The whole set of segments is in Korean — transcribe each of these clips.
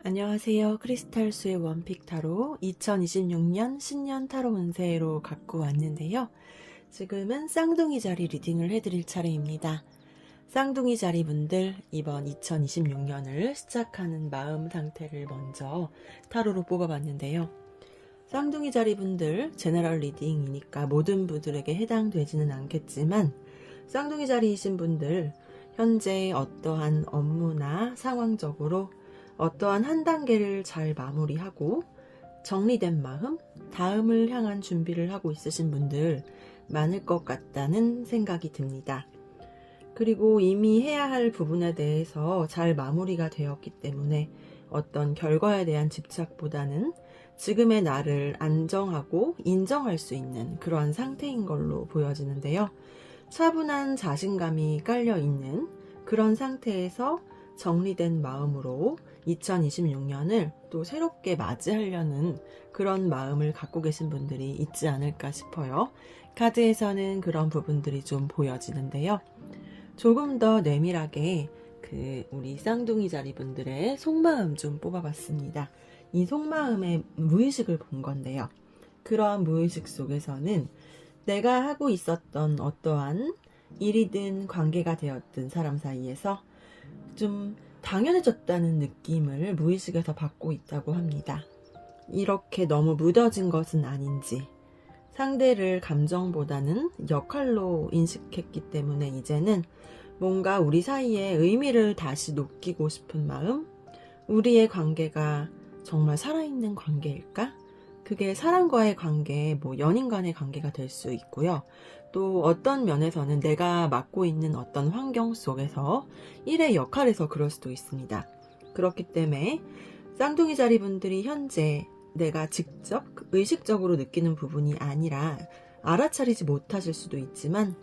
안녕하세요. 크리스탈수의 원픽 타로 2026년 신년 타로 운세로 갖고 왔는데요. 지금은 쌍둥이 자리 리딩을 해드릴 차례입니다. 쌍둥이 자리 분들, 이번 2026년을 시작하는 마음 상태를 먼저 타로로 뽑아봤는데요. 쌍둥이 자리 분들 제너럴 리딩이니까 모든 분들에게 해당되지는 않겠지만, 쌍둥이 자리이신 분들 현재 어떠한 업무나 상황적으로 어떠한 한 단계를 잘 마무리하고 정리된 마음, 다음을 향한 준비를 하고 있으신 분들 많을 것 같다는 생각이 듭니다. 그리고 이미 해야 할 부분에 대해서 잘 마무리가 되었기 때문에 어떤 결과에 대한 집착보다는 지금의 나를 안정하고 인정할 수 있는 그러한 상태인 걸로 보여지는데요. 차분한 자신감이 깔려있는 그런 상태에서 정리된 마음으로 2026년을 또 새롭게 맞이하려는 그런 마음을 갖고 계신 분들이 있지 않을까 싶어요. 카드에서는 그런 부분들이 좀 보여지는데요. 조금 더 내밀하게 우리 쌍둥이 자리 분들의 속마음 좀 뽑아봤습니다. 이 속마음의 무의식을 본 건데요. 그러한 무의식 속에서는 내가 하고 있었던 어떠한 일이든 관계가 되었든 사람 사이에서 좀 당연해졌다는 느낌을 무의식에서 받고 있다고 합니다. 이렇게 너무 묻어진 것은 아닌지, 상대를 감정보다는 역할로 인식했기 때문에 이제는 뭔가 우리 사이에 의미를 다시 높이고 싶은 마음, 우리의 관계가 정말 살아있는 관계일까? 그게 사람과의 관계, 연인 간의 관계가 될 수 있고요. 또 어떤 면에서는 내가 맡고 있는 어떤 환경 속에서 일의 역할에서 그럴 수도 있습니다. 그렇기 때문에 쌍둥이 자리 분들이 현재 내가 직접 의식적으로 느끼는 부분이 아니라 알아차리지 못하실 수도 있지만,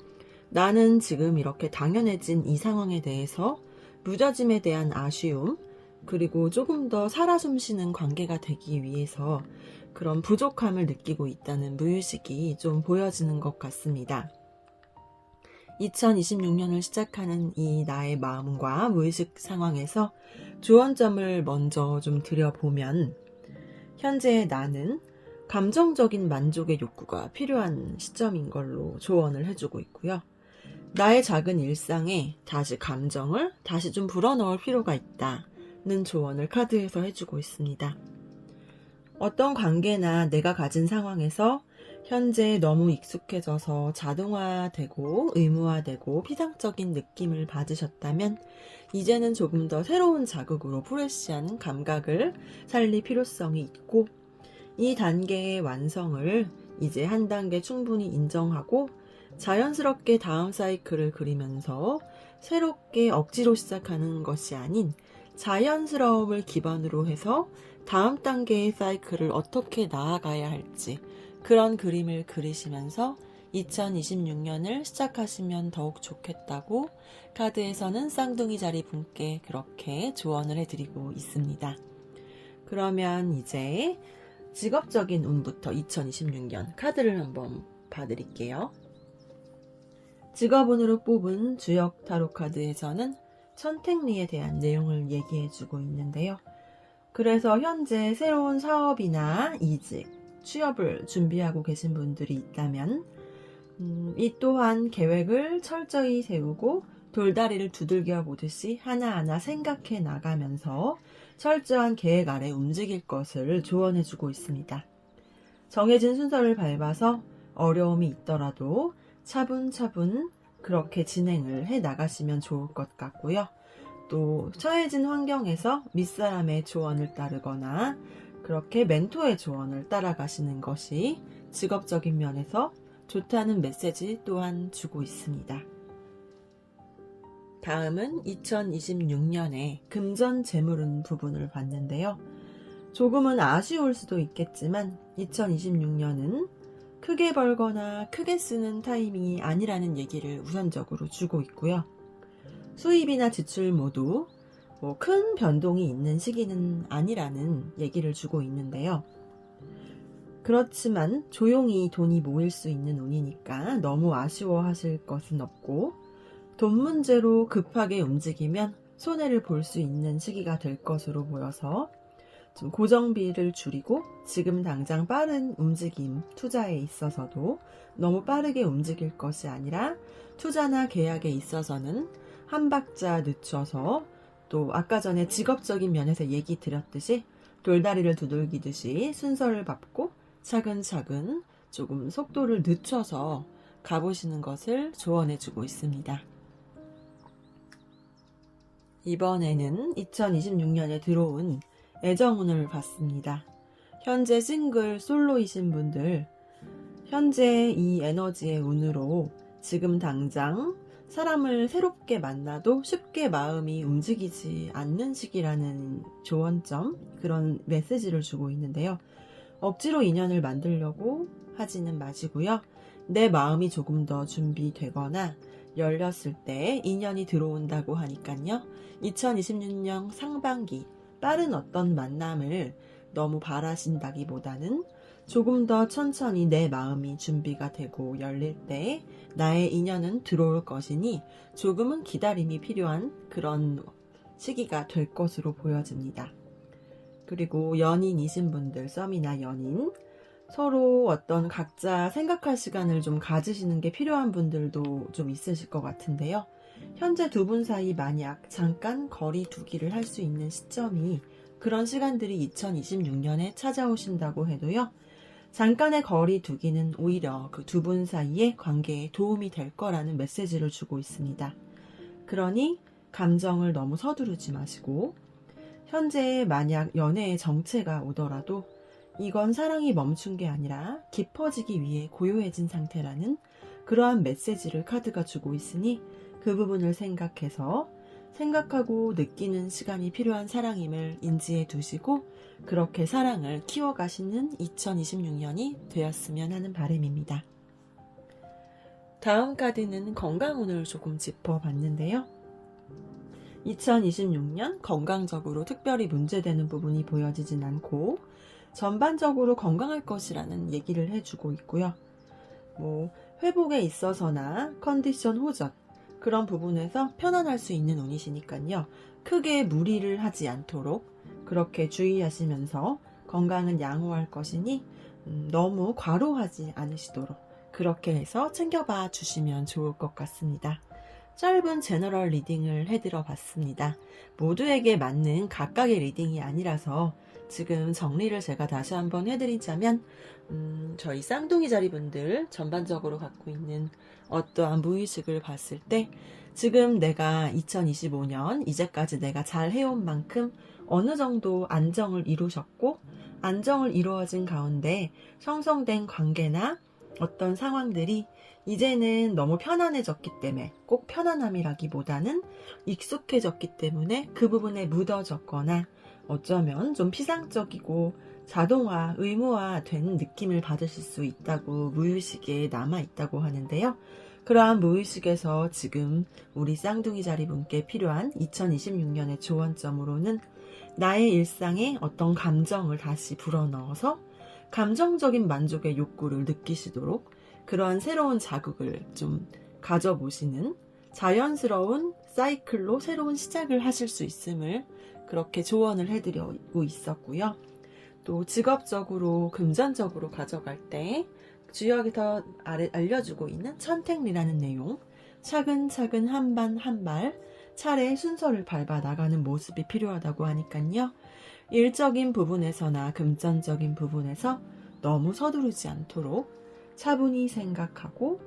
나는 지금 이렇게 당연해진 이 상황에 대해서 무뎌짐에 대한 아쉬움, 그리고 조금 더 살아 숨쉬는 관계가 되기 위해서 그런 부족함을 느끼고 있다는 무의식이 좀 보여지는 것 같습니다. 2026년을 시작하는 이 나의 마음과 무의식 상황에서 조언점을 먼저 좀 드려보면, 현재 나는 감정적인 만족의 욕구가 필요한 시점인 걸로 조언을 해주고 있고요. 나의 작은 일상에 다시 감정을 다시 좀 불어넣을 필요가 있다는 조언을 카드에서 해주고 있습니다. 어떤 관계나 내가 가진 상황에서 현재 너무 익숙해져서 자동화되고 의무화되고 피상적인 느낌을 받으셨다면, 이제는 조금 더 새로운 자극으로 프레시한 감각을 살릴 필요성이 있고, 이 단계의 완성을 이제 한 단계 충분히 인정하고 자연스럽게 다음 사이클을 그리면서 새롭게 억지로 시작하는 것이 아닌 자연스러움을 기반으로 해서 다음 단계의 사이클을 어떻게 나아가야 할지, 그런 그림을 그리시면서 2026년을 시작하시면 더욱 좋겠다고 카드에서는 쌍둥이 자리 분께 그렇게 조언을 해드리고 있습니다. 그러면 이제 직업적인 운부터 2026년 카드를 한번 봐드릴게요. 직업운으로 뽑은 주역 타로 카드에서는 선택리에 대한 내용을 얘기해주고 있는데요. 그래서 현재 새로운 사업이나 이직, 취업을 준비하고 계신 분들이 있다면 이 또한 계획을 철저히 세우고 돌다리를 두들겨 보듯이 하나하나 생각해 나가면서 철저한 계획 아래 움직일 것을 조언해주고 있습니다. 정해진 순서를 밟아서 어려움이 있더라도 차분차분 그렇게 진행을 해 나가시면 좋을 것 같고요. 또 처해진 환경에서 윗사람의 조언을 따르거나 그렇게 멘토의 조언을 따라가시는 것이 직업적인 면에서 좋다는 메시지 또한 주고 있습니다. 다음은 2026년에 금전 재물운 부분을 봤는데요. 조금은 아쉬울 수도 있겠지만 2026년은 크게 벌거나 크게 쓰는 타이밍이 아니라는 얘기를 우선적으로 주고 있고요. 수입이나 지출 모두 큰 변동이 있는 시기는 아니라는 얘기를 주고 있는데요. 그렇지만 조용히 돈이 모일 수 있는 운이니까 너무 아쉬워하실 것은 없고, 돈 문제로 급하게 움직이면 손해를 볼 수 있는 시기가 될 것으로 보여서 좀 고정비를 줄이고 지금 당장 빠른 움직임, 투자에 있어서도 너무 빠르게 움직일 것이 아니라 투자나 계약에 있어서는 한 박자 늦춰서 또 아까 전에 직업적인 면에서 얘기 드렸듯이 돌다리를 두들기듯이 순서를 밟고 차근차근 조금 속도를 늦춰서 가보시는 것을 조언해주고 있습니다. 이번에는 2026년에 들어온 애정운을 봤습니다. 현재 싱글 솔로이신 분들, 현재 이 에너지의 운으로 지금 당장 사람을 새롭게 만나도 쉽게 마음이 움직이지 않는 시기라는 조언점, 그런 메시지를 주고 있는데요. 억지로 인연을 만들려고 하지는 마시고요. 내 마음이 조금 더 준비되거나 열렸을 때 인연이 들어온다고 하니까요. 2026년 상반기 빠른 어떤 만남을 너무 바라신다기보다는 조금 더 천천히 내 마음이 준비가 되고 열릴 때 나의 인연은 들어올 것이니 조금은 기다림이 필요한 그런 시기가 될 것으로 보여집니다. 그리고 연인이신 분들, 썸이나 연인, 서로 어떤 각자 생각할 시간을 좀 가지시는 게 필요한 분들도 좀 있으실 것 같은데요. 현재 두 분 사이 만약 잠깐 거리 두기를 할 수 있는 시점이 그런 시간들이 2026년에 찾아오신다고 해도요. 잠깐의 거리 두기는 오히려 그 두 분 사이의 관계에 도움이 될 거라는 메시지를 주고 있습니다. 그러니 감정을 너무 서두르지 마시고 현재 만약 연애의 정체가 오더라도 이건 사랑이 멈춘 게 아니라 깊어지기 위해 고요해진 상태라는 그러한 메시지를 카드가 주고 있으니 그 부분을 생각해서 생각하고 느끼는 시간이 필요한 사랑임을 인지해 두시고 그렇게 사랑을 키워가시는 2026년이 되었으면 하는 바람입니다. 다음 카드는 건강운을 조금 짚어봤는데요. 2026년 건강적으로 특별히 문제되는 부분이 보여지진 않고 전반적으로 건강할 것이라는 얘기를 해주고 있고요. 회복에 있어서나 컨디션 호전 그런 부분에서 편안할 수 있는 운이시니까요. 크게 무리를 하지 않도록 그렇게 주의하시면서 건강은 양호할 것이니 너무 과로하지 않으시도록 그렇게 해서 챙겨봐 주시면 좋을 것 같습니다. 짧은 제너럴 리딩을 해드려 봤습니다. 모두에게 맞는 각각의 리딩이 아니라서 지금 정리를 제가 다시 한번 해드리자면 저희 쌍둥이 자리분들 전반적으로 갖고 있는 어떠한 무의식을 봤을 때 지금 내가 2025년 이제까지 내가 잘 해온 만큼 어느 정도 안정을 이루셨고 안정을 이루어진 가운데 형성된 관계나 어떤 상황들이 이제는 너무 편안해졌기 때문에 꼭 편안함이라기보다는 익숙해졌기 때문에 그 부분에 묻어졌거나 어쩌면 좀 피상적이고 자동화, 의무화된 느낌을 받으실 수 있다고 무의식에 남아있다고 하는데요. 그러한 무의식에서 지금 우리 쌍둥이 자리분께 필요한 2026년의 조언점으로는 나의 일상에 어떤 감정을 다시 불어넣어서 감정적인 만족의 욕구를 느끼시도록 그러한 새로운 자극을 좀 가져보시는 자연스러운 사이클로 새로운 시작을 하실 수 있음을 그렇게 조언을 해드리고 있었고요. 또 직업적으로 금전적으로 가져갈 때 주역에서 알려주고 있는 천택리라는 내용, 차근차근 한 발 한 발 차례 순서를 밟아 나가는 모습이 필요하다고 하니까요. 일적인 부분에서나 금전적인 부분에서 너무 서두르지 않도록 차분히 생각하고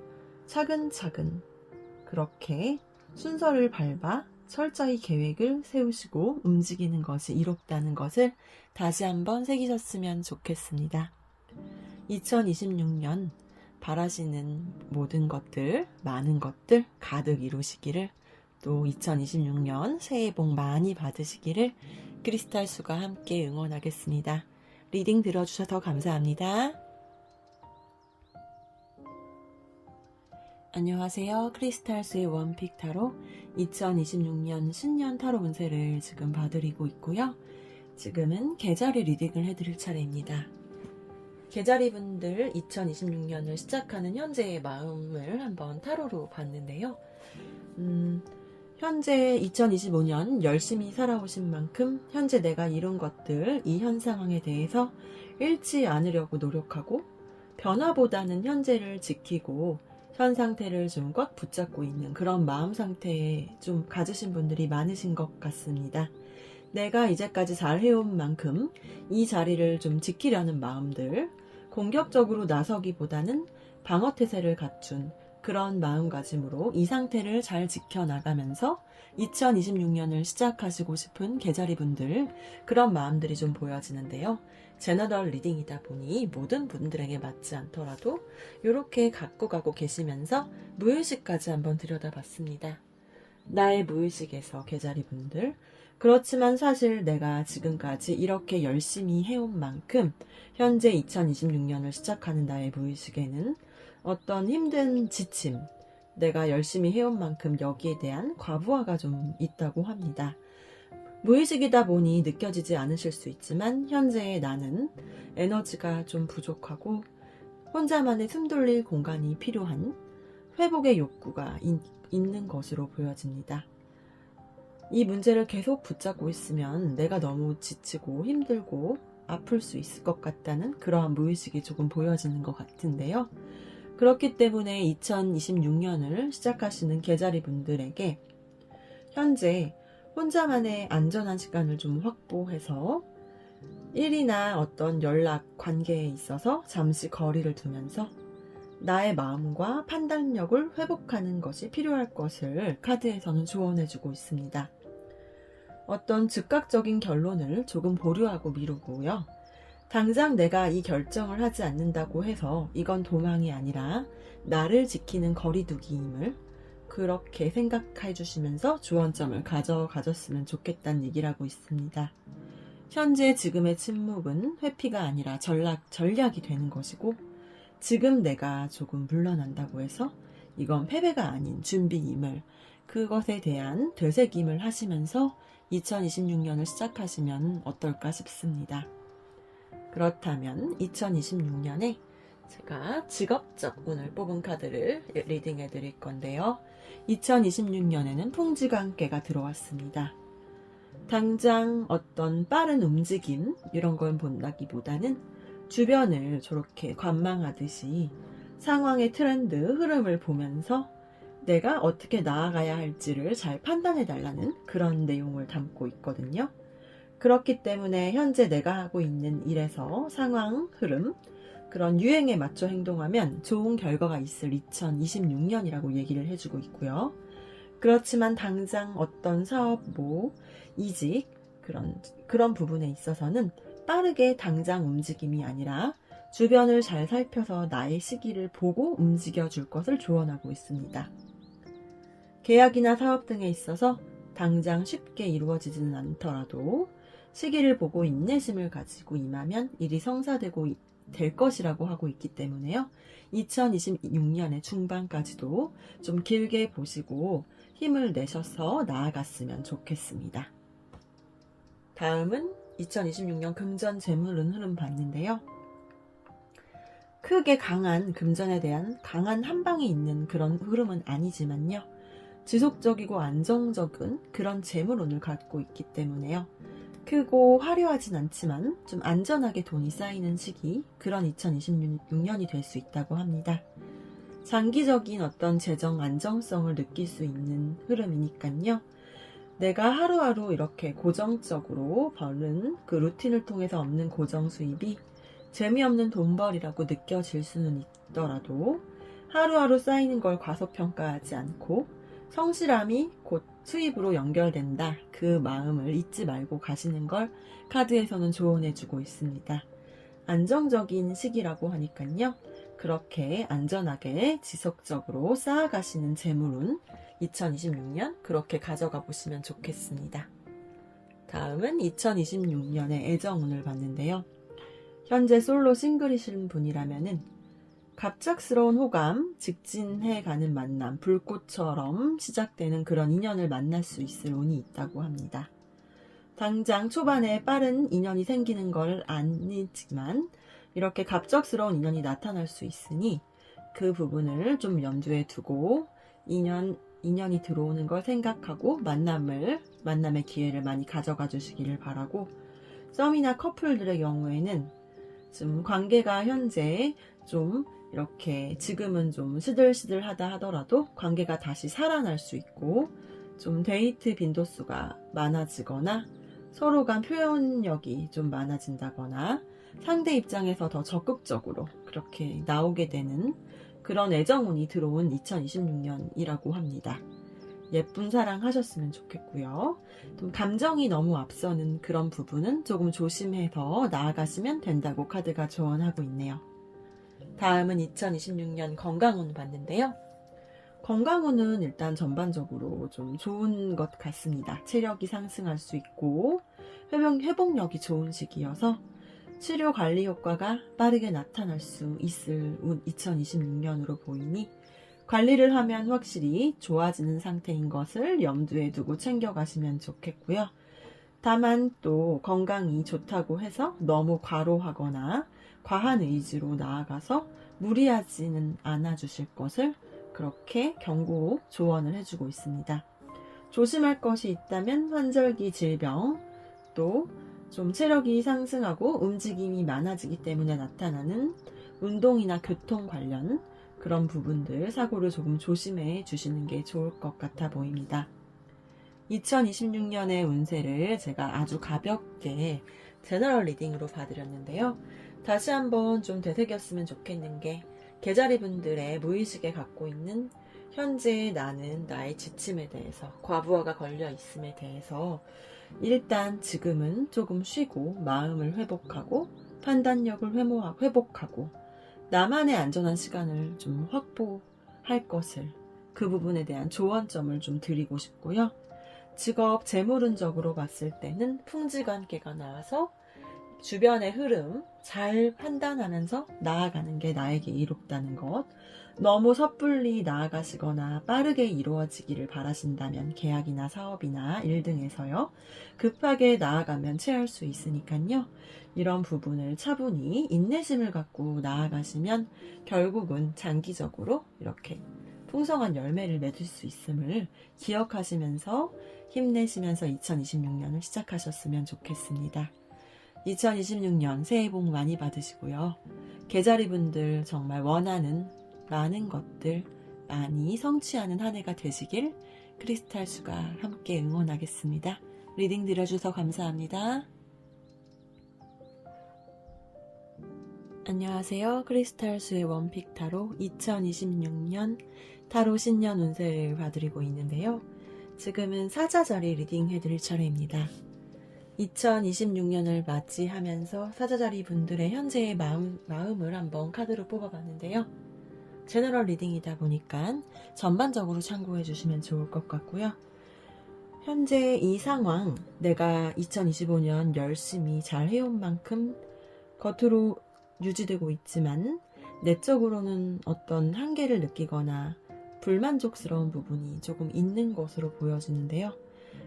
차근차근 그렇게 순서를 밟아 철저히 계획을 세우시고 움직이는 것이 이롭다는 것을 다시 한번 새기셨으면 좋겠습니다. 2026년 바라시는 모든 것들, 많은 것들 가득 이루시기를 또 2026년 새해 복 많이 받으시기를 크리스탈수가 함께 응원하겠습니다. 리딩 들어주셔서 감사합니다. 안녕하세요. 크리스탈스의 원픽 타로 2026년 신년 타로 운세를 지금 봐드리고 있고요. 지금은 계절의 리딩을 해드릴 차례입니다. 계자리 분들 2026년을 시작하는 현재의 마음을 한번 타로로 봤는데요. 현재 2025년 열심히 살아오신 만큼 현재 내가 이룬 것들, 이 현 상황에 대해서 잃지 않으려고 노력하고 변화보다는 현재를 지키고 현 상태를 좀 꽉 붙잡고 있는 그런 마음 상태에 좀 가지신 분들이 많으신 것 같습니다. 내가 이제까지 잘 해온 만큼 이 자리를 좀 지키려는 마음들, 공격적으로 나서기보다는 방어태세를 갖춘 그런 마음가짐으로 이 상태를 잘 지켜나가면서 2026년을 시작하시고 싶은 개자리분들, 그런 마음들이 좀 보여지는데요. 제너럴 리딩이다 보니 모든 분들에게 맞지 않더라도 이렇게 갖고 가고 계시면서 무의식까지 한번 들여다봤습니다. 나의 무의식에서 개자리분들, 그렇지만 사실 내가 지금까지 이렇게 열심히 해온 만큼 현재 2026년을 시작하는 나의 무의식에는 어떤 힘든 지침, 내가 열심히 해온 만큼 여기에 대한 과부하가 좀 있다고 합니다. 무의식이다 보니 느껴지지 않으실 수 있지만 현재의 나는 에너지가 좀 부족하고 혼자만의 숨 돌릴 공간이 필요한 회복의 욕구가 있는 것으로 보여집니다. 이 문제를 계속 붙잡고 있으면 내가 너무 지치고 힘들고 아플 수 있을 것 같다는 그러한 무의식이 조금 보여지는 것 같은데요. 그렇기 때문에 2026년을 시작하시는 개자리 분들에게 현재 혼자만의 안전한 시간을 좀 확보해서 일이나 어떤 연락, 관계에 있어서 잠시 거리를 두면서 나의 마음과 판단력을 회복하는 것이 필요할 것을 카드에서는 조언해주고 있습니다. 어떤 즉각적인 결론을 조금 보류하고 미루고요. 당장 내가 이 결정을 하지 않는다고 해서 이건 도망이 아니라 나를 지키는 거리두기임을 그렇게 생각해 주시면서 주원점을 가졌으면 좋겠다는 얘기를 하고 있습니다. 현재 지금의 침묵은 회피가 아니라 전략이 되는 것이고 지금 내가 조금 물러난다고 해서 이건 패배가 아닌 준비임을 그것에 대한 되새김을 하시면서 2026년을 시작하시면 어떨까 싶습니다. 그렇다면 2026년에 제가 직업적 운을 뽑은 카드를 리딩해 드릴 건데요. 2026년에는 풍지관계가 들어왔습니다. 당장 어떤 빠른 움직임 이런 걸 본다기보다는 주변을 저렇게 관망하듯이 상황의 트렌드, 흐름을 보면서 내가 어떻게 나아가야 할지를 잘 판단해 달라는 그런 내용을 담고 있거든요. 그렇기 때문에 현재 내가 하고 있는 일에서 상황, 흐름, 그런 유행에 맞춰 행동하면 좋은 결과가 있을 2026년이라고 얘기를 해주고 있고요. 그렇지만 당장 어떤 사업, 이직, 그런 부분에 있어서는 빠르게 당장 움직임이 아니라 주변을 잘 살펴서 나의 시기를 보고 움직여 줄 것을 조언하고 있습니다. 계약이나 사업 등에 있어서 당장 쉽게 이루어지지는 않더라도 시기를 보고 인내심을 가지고 임하면 일이 성사되고 될 것이라고 하고 있기 때문에요. 2026년의 중반까지도 좀 길게 보시고 힘을 내셔서 나아갔으면 좋겠습니다. 다음은 2026년 금전 재물운 흐름 봤는데요. 크게 강한 금전에 대한 강한 한방이 있는 그런 흐름은 아니지만요. 지속적이고 안정적인 그런 재물운을 갖고 있기 때문에요. 크고 화려하진 않지만 좀 안전하게 돈이 쌓이는 시기, 그런 2026년이 될 수 있다고 합니다. 장기적인 어떤 재정 안정성을 느낄 수 있는 흐름이니까요. 내가 하루하루 이렇게 고정적으로 버는 그 루틴을 통해서 얻는 고정 수입이 재미없는 돈벌이라고 느껴질 수는 있더라도 하루하루 쌓이는 걸 과소평가하지 않고 성실함이 곧 수입으로 연결된다. 그 마음을 잊지 말고 가시는 걸 카드에서는 조언해주고 있습니다. 안정적인 시기라고 하니까요. 그렇게 안전하게 지속적으로 쌓아가시는 재물운 2026년 그렇게 가져가 보시면 좋겠습니다. 다음은 2026년의 애정운을 봤는데요. 현재 솔로 싱글이신 분이라면은 갑작스러운 호감, 직진해가는 만남, 불꽃처럼 시작되는 그런 인연을 만날 수 있을 운이 있다고 합니다. 당장 초반에 빠른 인연이 생기는 걸 아니지만 이렇게 갑작스러운 인연이 나타날 수 있으니 그 부분을 좀 염두에 두고 인연 인연이 들어오는 걸 생각하고 만남의 기회를 많이 가져가 주시기를 바라고, 썸이나 커플들의 경우에는 좀 관계가 현재 좀 이렇게 지금은 좀 시들시들하다 하더라도 관계가 다시 살아날 수 있고, 좀 데이트 빈도수가 많아지거나 서로 간 표현력이 좀 많아진다거나 상대 입장에서 더 적극적으로 그렇게 나오게 되는 그런 애정운이 들어온 2026년이라고 합니다. 예쁜 사랑 하셨으면 좋겠고요. 좀 감정이 너무 앞서는 그런 부분은 조금 조심해서 나아가시면 된다고 카드가 조언하고 있네요. 다음은 2026년 건강운 봤는데요. 건강운은 일단 전반적으로 좀 좋은 것 같습니다. 체력이 상승할 수 있고 회복력이 좋은 시기여서 치료 관리 효과가 빠르게 나타날 수 있을 2026년으로 보이니 관리를 하면 확실히 좋아지는 상태인 것을 염두에 두고 챙겨가시면 좋겠고요. 다만 또 건강이 좋다고 해서 너무 과로하거나 과한 의지로 나아가서 무리하지는 않아 주실 것을 그렇게 경고 조언을 해주고 있습니다. 조심할 것이 있다면 환절기 질병, 또 좀 체력이 상승하고 움직임이 많아지기 때문에 나타나는 운동이나 교통 관련 그런 부분들 사고를 조금 조심해 주시는 게 좋을 것 같아 보입니다. 2026년의 운세를 제가 아주 가볍게 제너럴 리딩으로 봐드렸는데요. 다시 한번 좀 되새겼으면 좋겠는 게 계자리 분들의 무의식에 갖고 있는 현재 나는 나의 지침에 대해서, 과부하가 걸려 있음에 대해서 일단 지금은 조금 쉬고 마음을 회복하고 판단력을 회복하고 나만의 안전한 시간을 좀 확보할 것을, 그 부분에 대한 조언점을 좀 드리고 싶고요. 직업 재물운적으로 봤을 때는 풍지관계가 나와서 주변의 흐름 잘 판단하면서 나아가는 게 나에게 이롭다는 것, 너무 섣불리 나아가시거나 빠르게 이루어지기를 바라신다면 계약이나 사업이나 일 등에서요, 급하게 나아가면 체할 수 있으니까요. 이런 부분을 차분히 인내심을 갖고 나아가시면 결국은 장기적으로 이렇게 풍성한 열매를 맺을 수 있음을 기억하시면서 힘내시면서 2026년을 시작하셨으면 좋겠습니다. 2026년 새해 복 많이 받으시고요. 계자리 분들 정말 원하는 많은 것들 많이 성취하는 한 해가 되시길 크리스탈 수가 함께 응원하겠습니다. 리딩 들어주셔서 감사합니다. 안녕하세요. 크리스탈 수의 원픽 타로 2026년 타로 신년 운세를 봐드리고 있는데요. 지금은 사자자리 리딩 해드릴 차례입니다. 2026년을 맞이하면서 사자자리 분들의 현재의 마음을 한번 카드로 뽑아봤는데요. 제너럴 리딩이다 보니까 전반적으로 참고해 주시면 좋을 것 같고요. 현재 이 상황, 내가 2025년 열심히 잘 해온 만큼 겉으로 유지되고 있지만 내적으로는 어떤 한계를 느끼거나 불만족스러운 부분이 조금 있는 것으로 보여지는데요.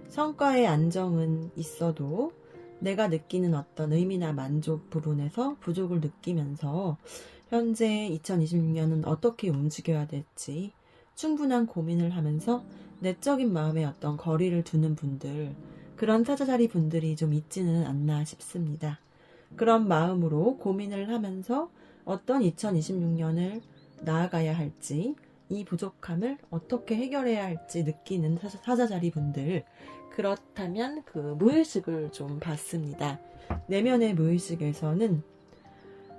성과의 안정은 있어도 내가 느끼는 어떤 의미나 만족 부분에서 부족을 느끼면서 현재 2026년은 어떻게 움직여야 될지 충분한 고민을 하면서 내적인 마음에 어떤 거리를 두는 분들, 그런 사자자리 분들이 좀 있지는 않나 싶습니다. 그런 마음으로 고민을 하면서 어떤 2026년을 나아가야 할지, 이 부족함을 어떻게 해결해야 할지 느끼는 사자자리 분들, 그렇다면 그 무의식을 좀 봤습니다. 내면의 무의식에서는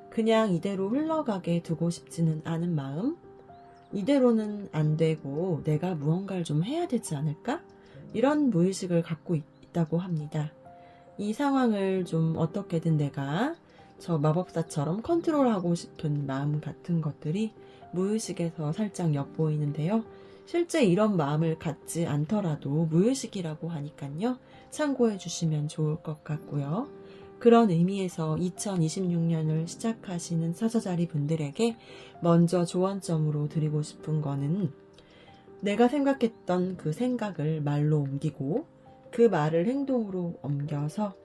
그냥 이대로 흘러가게 두고 싶지는 않은 마음, 이대로는 안 되고 내가 무언가를 좀 해야 되지 않을까? 이런 무의식을 갖고 있다고 합니다. 이 상황을 좀 어떻게든 내가 저 마법사처럼 컨트롤하고 싶은 마음 같은 것들이 무의식에서 살짝 엿보이는데요. 실제 이런 마음을 갖지 않더라도 무의식이라고 하니까요. 참고해 주시면 좋을 것 같고요. 그런 의미에서 2026년을 시작하시는 사자자리 분들에게 먼저 조언점으로 드리고 싶은 거는, 내가 생각했던 그 생각을 말로 옮기고 그 말을 행동으로 옮겨서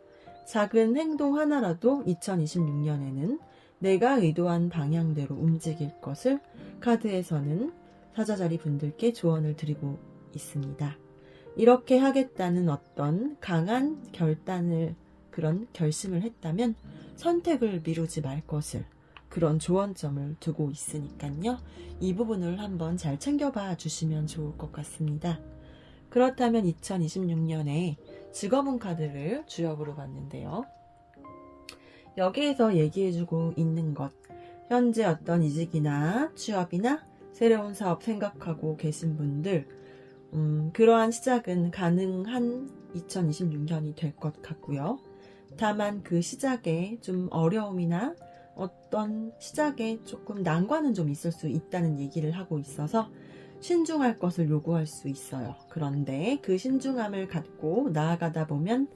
작은 행동 하나라도 2026년에는 내가 의도한 방향대로 움직일 것을 카드에서는 사자자리 분들께 조언을 드리고 있습니다. 이렇게 하겠다는 어떤 강한 그런 결심을 했다면 선택을 미루지 말 것을, 그런 조언점을 두고 있으니까요. 이 부분을 한번 잘 챙겨봐 주시면 좋을 것 같습니다. 그렇다면 2026년에 직업운 카드를 주역으로 봤는데요. 여기에서 얘기해주고 있는 것, 현재 어떤 이직이나 취업이나 새로운 사업 생각하고 계신 분들, 그러한 시작은 가능한 2026년이 될 것 같고요. 다만 그 시작에 좀 어려움이나 어떤 시작에 조금 난관은 좀 있을 수 있다는 얘기를 하고 있어서 신중할 것을 요구할 수 있어요. 그런데 그 신중함을 갖고 나아가다 보면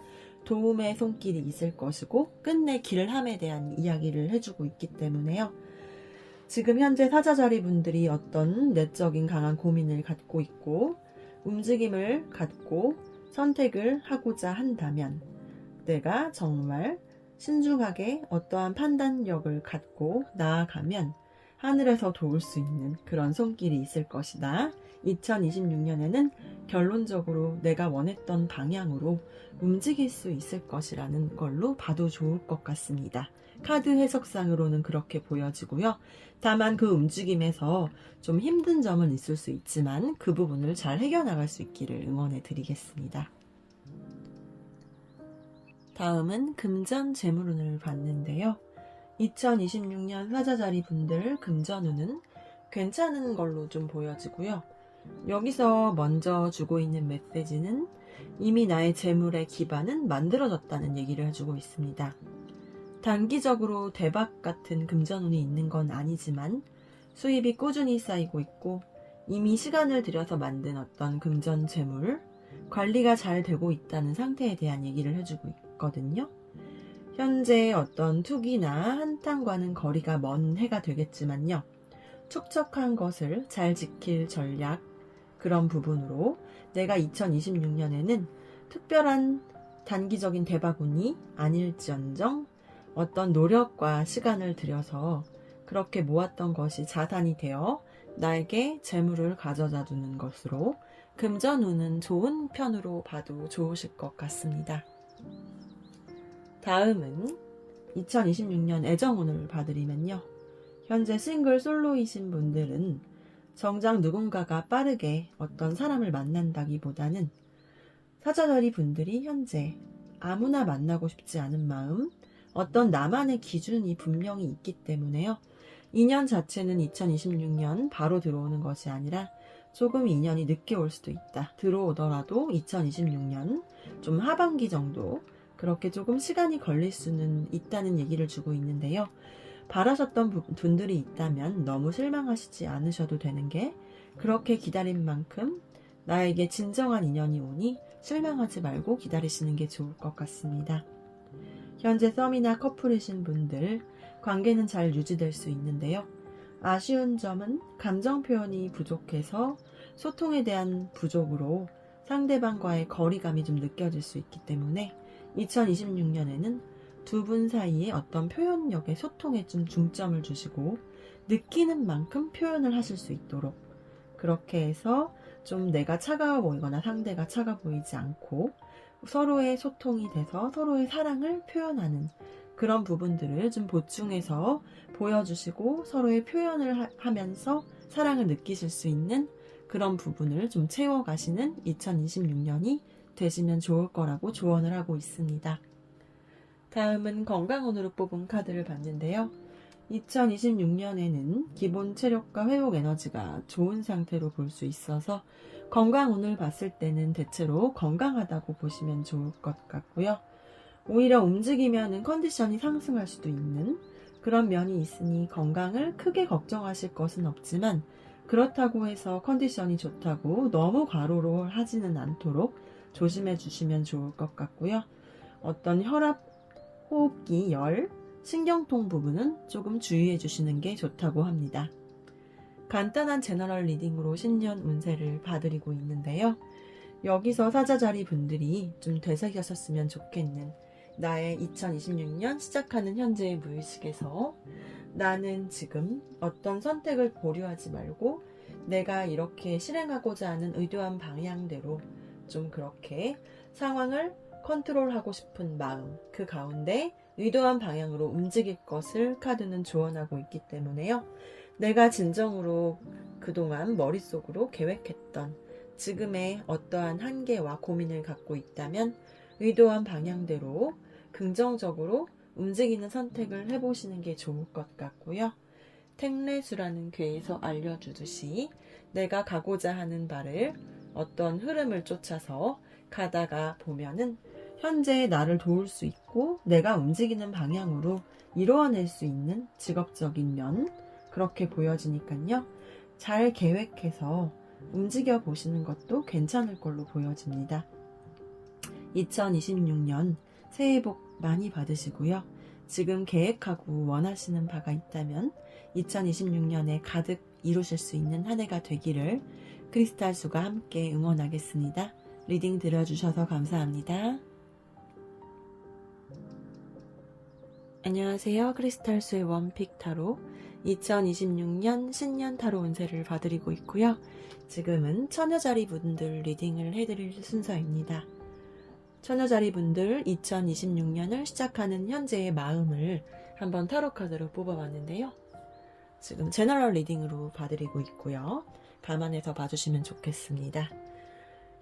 도움의 손길이 있을 것이고 끝내 길함에 대한 이야기를 해주고 있기 때문에요. 지금 현재 사자자리 분들이 어떤 내적인 강한 고민을 갖고 있고 움직임을 갖고 선택을 하고자 한다면 내가 정말 신중하게 어떠한 판단력을 갖고 나아가면 하늘에서 도울 수 있는 그런 손길이 있을 것이다. 2026년에는 결론적으로 내가 원했던 방향으로 움직일 수 있을 것이라는 걸로 봐도 좋을 것 같습니다. 카드 해석상으로는 그렇게 보여지고요. 다만 그 움직임에서 좀 힘든 점은 있을 수 있지만 그 부분을 잘 해결나갈 수 있기를 응원해 드리겠습니다. 다음은 금전 재물운을 봤는데요. 2026년 사자자리 분들 금전운은 괜찮은 걸로 좀 보여지고요. 여기서 먼저 주고 있는 메시지는 이미 나의 재물의 기반은 만들어졌다는 얘기를 해주고 있습니다. 단기적으로 대박 같은 금전운이 있는 건 아니지만 수입이 꾸준히 쌓이고 있고 이미 시간을 들여서 만든 어떤 금전 재물 관리가 잘 되고 있다는 상태에 대한 얘기를 해주고 있거든요. 현재 어떤 투기나 한탕과는 거리가 먼 해가 되겠지만요. 축적한 것을 잘 지킬 전략, 그런 부분으로 내가 2026년에는 특별한 단기적인 대박운이 아닐지언정 어떤 노력과 시간을 들여서 그렇게 모았던 것이 자산이 되어 나에게 재물을 가져다 주는 것으로 금전운은 좋은 편으로 봐도 좋으실 것 같습니다. 다음은 2026년 애정운을 봐드리면요. 현재 싱글 솔로이신 분들은 정작 누군가가 빠르게 어떤 사람을 만난다기보다는 사자자리 분들이 현재 아무나 만나고 싶지 않은 마음, 어떤 나만의 기준이 분명히 있기 때문에요. 인연 자체는 2026년 바로 들어오는 것이 아니라 조금 인연이 늦게 올 수도 있다. 들어오더라도 2026년 좀 하반기 정도 그렇게 조금 시간이 걸릴 수는 있다는 얘기를 주고 있는데요. 바라셨던 분들이 있다면 너무 실망하시지 않으셔도 되는 게 그렇게 기다린 만큼 나에게 진정한 인연이 오니 실망하지 말고 기다리시는 게 좋을 것 같습니다. 현재 썸이나 커플이신 분들 관계는 잘 유지될 수 있는데요. 아쉬운 점은 감정 표현이 부족해서 소통에 대한 부족으로 상대방과의 거리감이 좀 느껴질 수 있기 때문에 2026년에는 두 분 사이에 어떤 표현력의 소통에 좀 중점을 주시고 느끼는 만큼 표현을 하실 수 있도록 그렇게 해서 좀 내가 차가워 보이거나 상대가 차가워 보이지 않고 서로의 소통이 돼서 서로의 사랑을 표현하는 그런 부분들을 좀 보충해서 보여주시고 서로의 표현을 하면서 사랑을 느끼실 수 있는 그런 부분을 좀 채워가시는 2026년이 되시면 좋을 거라고 조언을 하고 있습니다. 다음은 건강운으로 뽑은 카드를 봤는데요. 2026년에는 기본 체력과 회복 에너지가 좋은 상태로 볼 수 있어서 건강운을 봤을 때는 대체로 건강하다고 보시면 좋을 것 같고요. 오히려 움직이면 컨디션이 상승할 수도 있는 그런 면이 있으니 건강을 크게 걱정하실 것은 없지만 그렇다고 해서 컨디션이 좋다고 너무 과로를 하지는 않도록 조심해 주시면 좋을 것 같고요. 어떤 혈압, 호흡기, 열, 신경통 부분은 조금 주의해 주시는 게 좋다고 합니다. 간단한 제너럴 리딩으로 신년 운세를 봐드리고 있는데요. 여기서 사자자리 분들이 좀 되새기셨으면 좋겠는 나의 2026년 시작하는 현재의 무의식에서 나는 지금 어떤 선택을 보류하지 말고 내가 이렇게 실행하고자 하는 의도한 방향대로 좀 그렇게 상황을 컨트롤하고 싶은 마음, 그 가운데 의도한 방향으로 움직일 것을 카드는 조언하고 있기 때문에요. 내가 진정으로 그동안 머릿속으로 계획했던 지금의 어떠한 한계와 고민을 갖고 있다면 의도한 방향대로 긍정적으로 움직이는 선택을 해보시는 게 좋을 것 같고요. 택레수라는 궤에서 알려주듯이 내가 가고자 하는 바를 어떤 흐름을 쫓아서 가다가 보면은 현재의 나를 도울 수 있고 내가 움직이는 방향으로 이루어낼 수 있는 직업적인 면, 그렇게 보여지니까요. 잘 계획해서 움직여 보시는 것도 괜찮을 걸로 보여집니다. 2026년 새해 복 많이 받으시고요. 지금 계획하고 원하시는 바가 있다면 2026년에 가득 이루실 수 있는 한 해가 되기를 크리스탈수가 함께 응원하겠습니다. 리딩 들어주셔서 감사합니다. 안녕하세요. 크리스탈수의 원픽 타로 2026년 신년 타로 운세를 봐드리고 있고요. 지금은 처녀자리 분들 리딩을 해드릴 순서입니다. 처녀자리 분들 2026년을 시작하는 현재의 마음을 한번 타로 카드로 뽑아봤는데요. 지금 제너럴 리딩으로 봐드리고 있고요. 감안해서 봐주시면 좋겠습니다.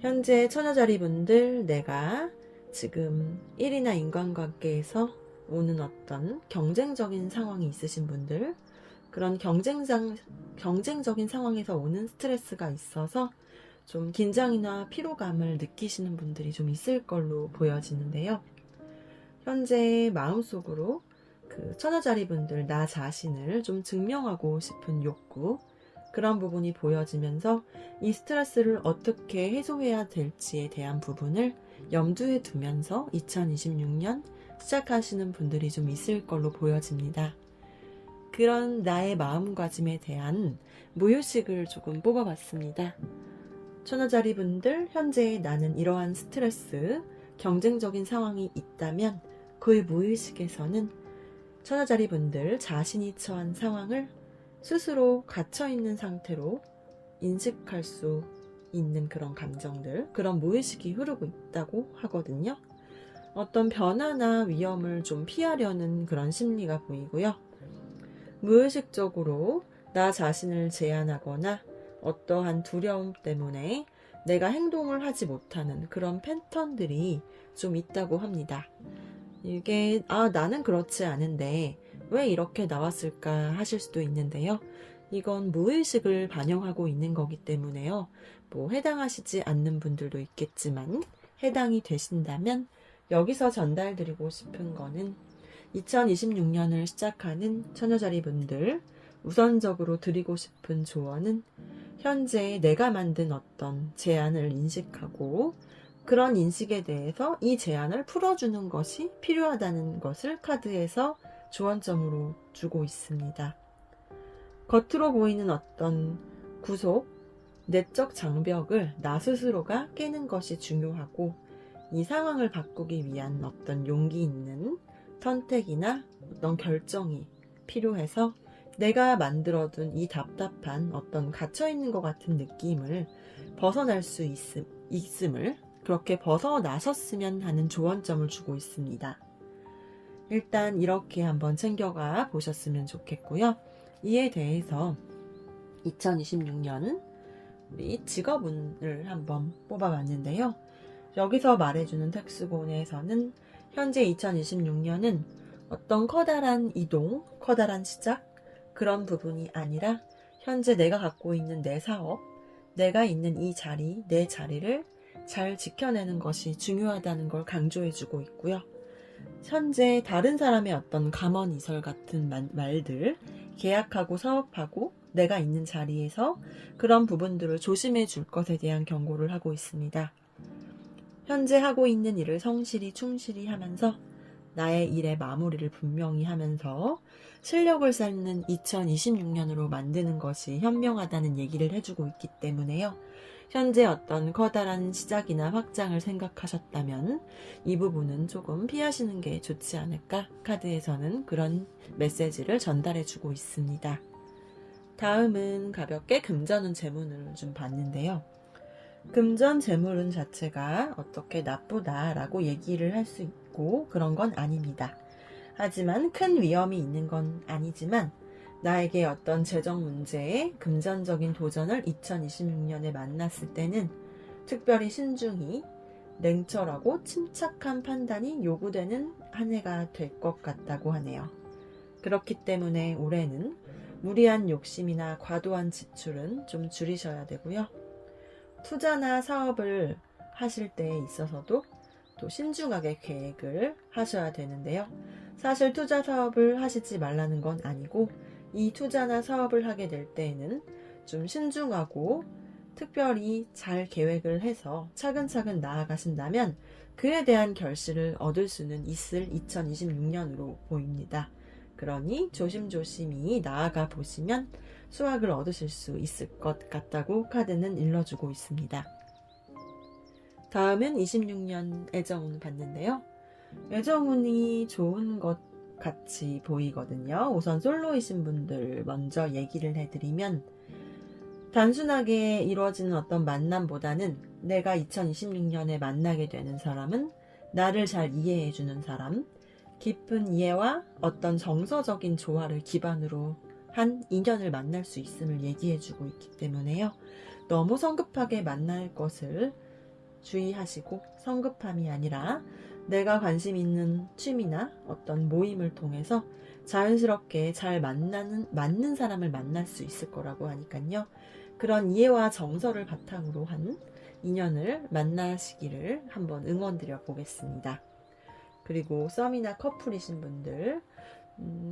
현재 처녀자리 분들, 내가 지금 일이나 인간관계에서 오는 어떤 경쟁적인 상황이 있으신 분들, 그런 경쟁적인 상황에서 오는 스트레스가 있어서 좀 긴장이나 피로감을 느끼시는 분들이 좀 있을 걸로 보여지는데요. 현재 마음속으로 그 처녀자리 분들, 나 자신을 좀 증명하고 싶은 욕구, 그런 부분이 보여지면서 이 스트레스를 어떻게 해소해야 될지에 대한 부분을 염두에 두면서 2026년 시작하시는 분들이 좀 있을 걸로 보여집니다. 그런 나의 마음가짐에 대한 무의식을 조금 뽑아봤습니다. 처녀자리 분들, 현재 나는 이러한 스트레스, 경쟁적인 상황이 있다면 그 무의식에서는 처녀자리 분들 자신이 처한 상황을 스스로 갇혀있는 상태로 인식할 수 있는 그런 감정들, 그런 무의식이 흐르고 있다고 하거든요. 어떤 변화나 위험을 좀 피하려는 그런 심리가 보이고요. 무의식적으로 나 자신을 제한하거나 어떠한 두려움 때문에 내가 행동을 하지 못하는 그런 패턴들이 좀 있다고 합니다. 이게 나는 그렇지 않은데 왜 이렇게 나왔을까 하실 수도 있는데요. 이건 무의식을 반영하고 있는 거기 때문에요. 해당하시지 않는 분들도 있겠지만 해당이 되신다면 여기서 전달드리고 싶은 거는 2026년을 시작하는 처녀자리 분들, 우선적으로 드리고 싶은 조언은 현재 내가 만든 어떤 제안을 인식하고 그런 인식에 대해서 이 제안을 풀어주는 것이 필요하다는 것을 카드에서 조언점으로 주고 있습니다. 겉으로 보이는 어떤 구속, 내적 장벽을 나 스스로가 깨는 것이 중요하고 이 상황을 바꾸기 위한 어떤 용기 있는 선택이나 어떤 결정이 필요해서 내가 만들어둔 이 답답한 어떤 갇혀있는 것 같은 느낌을 벗어날 수 있음을 그렇게 벗어나셨으면 하는 조언점을 주고 있습니다. 일단 이렇게 한번 챙겨가 보셨으면 좋겠고요. 이에 대해서 2026년 우리 직업운을 한번 뽑아봤는데요. 여기서 말해주는 텍스곤에서는 현재 2026년은 어떤 커다란 이동, 커다란 시작, 그런 부분이 아니라 현재 내가 갖고 있는 내 사업, 내가 있는 이 자리, 내 자리를 잘 지켜내는 것이 중요하다는 걸 강조해주고 있고요. 현재 다른 사람의 어떤 감언이설 같은 말들, 계약하고 사업하고 내가 있는 자리에서 그런 부분들을 조심해 줄 것에 대한 경고를 하고 있습니다. 현재 하고 있는 일을 성실히 충실히 하면서 나의 일의 마무리를 분명히 하면서 실력을 쌓는 2026년으로 만드는 것이 현명하다는 얘기를 해주고 있기 때문에요. 현재 어떤 커다란 시작이나 확장을 생각하셨다면 이 부분은 조금 피하시는 게 좋지 않을까? 카드에서는 그런 메시지를 전달해주고 있습니다. 다음은 가볍게 금전운 재물을 좀 봤는데요. 금전 재물운 자체가 어떻게 나쁘다라고 얘기를 할 수 있고 그런 건 아닙니다. 하지만 큰 위험이 있는 건 아니지만 나에게 어떤 재정 문제에 금전적인 도전을 2026년에 만났을 때는 특별히 신중히 냉철하고 침착한 판단이 요구되는 한 해가 될 것 같다고 하네요. 그렇기 때문에 올해는 무리한 욕심이나 과도한 지출은 좀 줄이셔야 되고요. 투자나 사업을 하실 때에 있어서도 또 신중하게 계획을 하셔야 되는데요. 사실 투자 사업을 하시지 말라는 건 아니고 이 투자나 사업을 하게 될 때에는 좀 신중하고 특별히 잘 계획을 해서 차근차근 나아가신다면 그에 대한 결실을 얻을 수는 있을 2026년으로 보입니다. 그러니 조심조심히 나아가 보시면 수확을 얻으실 수 있을 것 같다고 카드는 일러주고 있습니다. 다음은 26년 애정운 봤는데요. 애정운이 좋은 것 같이 보이거든요. 우선 솔로이신 분들 먼저 얘기를 해드리면 단순하게 이루어지는 어떤 만남보다는 내가 2026년에 만나게 되는 사람은 나를 잘 이해해주는 사람, 깊은 이해와 어떤 정서적인 조화를 기반으로 한 인연을 만날 수 있음을 얘기해주고 있기 때문에요. 너무 성급하게 만날 것을 주의하시고 성급함이 아니라 내가 관심 있는 취미나 어떤 모임을 통해서 자연스럽게 잘 맞는 사람을 만날 수 있을 거라고 하니까요. 그런 이해와 정서를 바탕으로 한 인연을 만나시기를 한번 응원드려 보겠습니다. 그리고 썸이나 커플이신 분들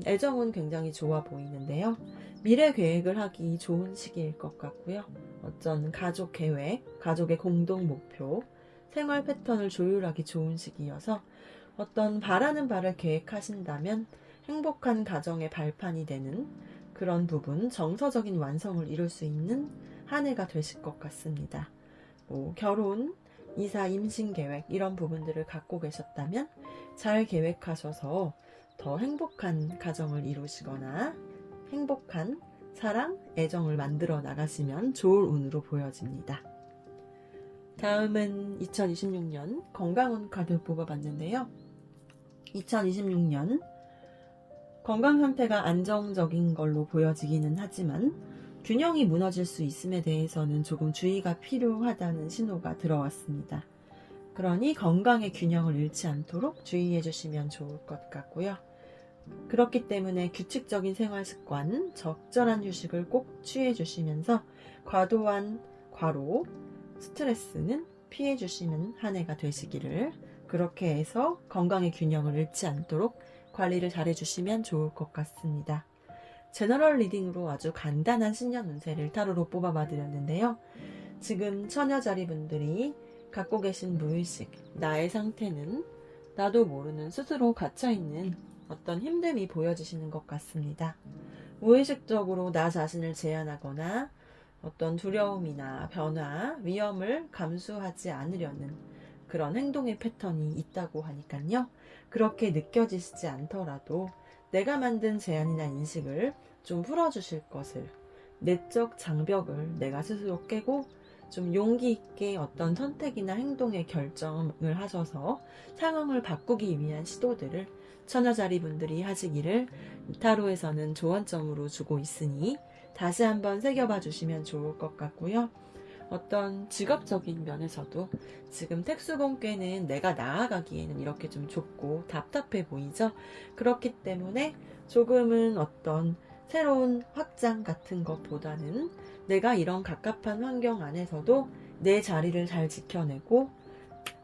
애정은 굉장히 좋아 보이는데요. 미래 계획을 하기 좋은 시기일 것 같고요. 어떤 가족 계획, 가족의 공동 목표, 생활 패턴을 조율하기 좋은 시기여서 어떤 바라는 바를 계획하신다면 행복한 가정의 발판이 되는 그런 부분, 정서적인 완성을 이룰 수 있는 한 해가 되실 것 같습니다. 결혼, 이사, 임신 계획 이런 부분들을 갖고 계셨다면 잘 계획하셔서 더 행복한 가정을 이루시거나 행복한 사랑, 애정을 만들어 나가시면 좋을 운으로 보여집니다. 다음은 2026년 건강운 카드 뽑아봤는데요. 2026년 건강 상태가 안정적인 걸로 보여지기는 하지만 균형이 무너질 수 있음에 대해서는 조금 주의가 필요하다는 신호가 들어왔습니다. 그러니 건강의 균형을 잃지 않도록 주의해 주시면 좋을 것 같고요. 그렇기 때문에 규칙적인 생활 습관, 적절한 휴식을 꼭 취해 주시면서 과도한 과로, 스트레스는 피해 주시는 한 해가 되시기를, 그렇게 해서 건강의 균형을 잃지 않도록 관리를 잘 해주시면 좋을 것 같습니다. 제너럴 리딩으로 아주 간단한 신년 운세를 타로로 뽑아봐 드렸는데요. 지금 처녀자리 분들이 갖고 계신 무의식, 나의 상태는 나도 모르는 스스로 갇혀있는 어떤 힘듦이 보여지시는 것 같습니다. 무의식적으로 나 자신을 제한하거나 어떤 두려움이나 변화, 위험을 감수하지 않으려는 그런 행동의 패턴이 있다고 하니까요. 그렇게 느껴지시지 않더라도 내가 만든 제한이나 인식을 좀 풀어주실 것을, 내적 장벽을 내가 스스로 깨고 좀 용기 있게 어떤 선택이나 행동의 결정을 하셔서 상황을 바꾸기 위한 시도들을 처녀자리 분들이 하시기를 타로에서는 조언점으로 주고 있으니 다시 한번 새겨봐 주시면 좋을 것 같고요. 어떤 직업적인 면에서도 지금 특수본께는 내가 나아가기에는 이렇게 좀 좁고 답답해 보이죠. 그렇기 때문에 조금은 어떤 새로운 확장 같은 것보다는 내가 이런 갑갑한 환경 안에서도 내 자리를 잘 지켜내고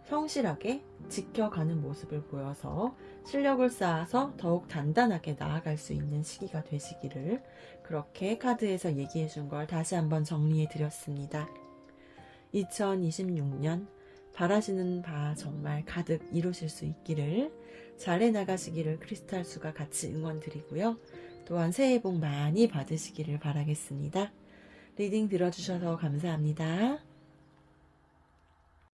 성실하게 지켜가는 모습을 보여서 실력을 쌓아서 더욱 단단하게 나아갈 수 있는 시기가 되시기를, 그렇게 카드에서 얘기해 준 걸 다시 한번 정리해 드렸습니다. 2026년 바라시는 바 정말 가득 이루실 수 있기를, 잘해 나가시기를 크리스탈수가 같이 응원 드리고요. 또한 새해 복 많이 받으시기를 바라겠습니다. 리딩 들어주셔서 감사합니다.